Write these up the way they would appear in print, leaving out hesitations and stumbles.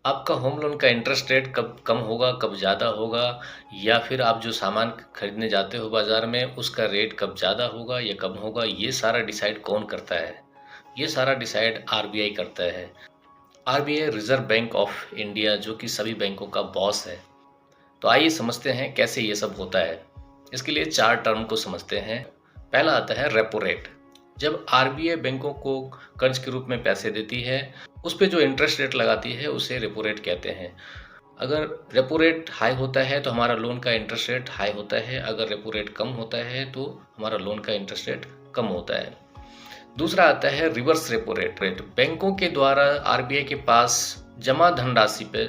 आपका home loan का interest rate कब कम होगा, कब ज़्यादा होगा, या फिर आप जो सामान खरीदने जाते हो बाज़ार में उसका रेट कब ज़्यादा होगा या कम होगा, ये सारा डिसाइड कौन करता है? ये सारा डिसाइड आरबीआई करता है। RBI reserve bank of India, जो कि सभी बैंकों का बॉस है। तो आइए समझते हैं कैसे ये सब होता है। इसके लिए 4 टर्म को समझते हैं। पहला आता है रेपो रेट। जब आरबीआई बैंकों को कर्ज के रूप में पैसे देती है, उस पे जो इंटरेस्ट रेट लगाती है उसे रेपो रेट कहते हैं। अगर रेपो रेट हाई होता है तो हमारा लोन का इंटरेस्ट रेट हाई होता है, अगर रेपो रेट कम होता है तो हमारा लोन का इंटरेस्ट रेट कम होता है। दूसरा आता है रिवर्स रेपो रेट। बैंकों के द्वारा आरबीआई के पास जमा धनराशि पे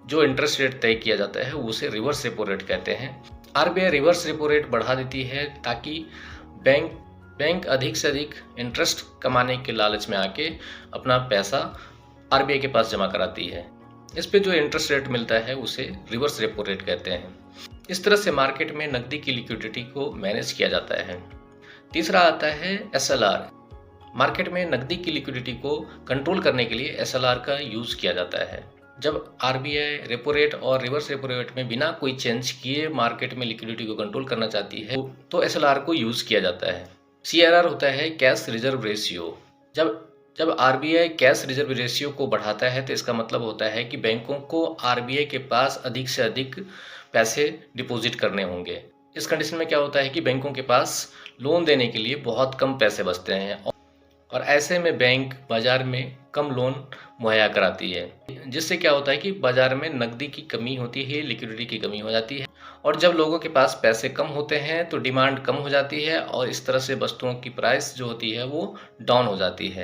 जो इंटरेस्ट रेट तय किया जाता है उसे रिवर्स रेपो रेट कहते हैं। आरबीआई रिवर्स रेपो रेट बढ़ा देती है ताकि बैंक अधिक से अधिक इंटरेस्ट कमाने के लालच में आके अपना पैसा आरबीआई के पास जमा कराती है। इस पे जो इंटरेस्ट रेट मिलता है उसे रिवर्स रेपो रेट कहते हैं। इस तरह से मार्केट में नकदी की लिक्विडिटी को मैनेज किया जाता है। तीसरा आता है एसएलआर। मार्केट में नकदी की लिक्विडिटी को कंट्रोल करने के लिए एसएलआर का यूज़ किया जाता है। जब आरबीआई रेपो रेट और रिवर्स रेपो रेट में बिना कोई चेंज किए मार्केट में लिक्विडिटी को कंट्रोल करना चाहती है तो एसएलआर को यूज़ किया जाता है। सीआरआर होता है कैश रिजर्व रेशियो। जब आरबीआई कैश रिजर्व रेशियो को बढ़ाता है तो इसका मतलब होता है कि बैंकों को आरबीआई के पास अधिक से अधिक पैसे डिपॉजिट करने होंगे। इस कंडीशन में क्या होता है कि बैंकों के पास लोन देने के लिए बहुत कम पैसे बचते हैं और ऐसे में बैंक बाजार में कम लोन मुहैया कराती है, जिससे क्या होता है कि बाजार में नकदी की कमी होती है, लिक्विडिटी की कमी हो जाती है और जब लोगों के पास पैसे कम होते हैं तो डिमांड कम हो जाती है और इस तरह से वस्तुओं की प्राइस जो होती है वो डाउन हो जाती है।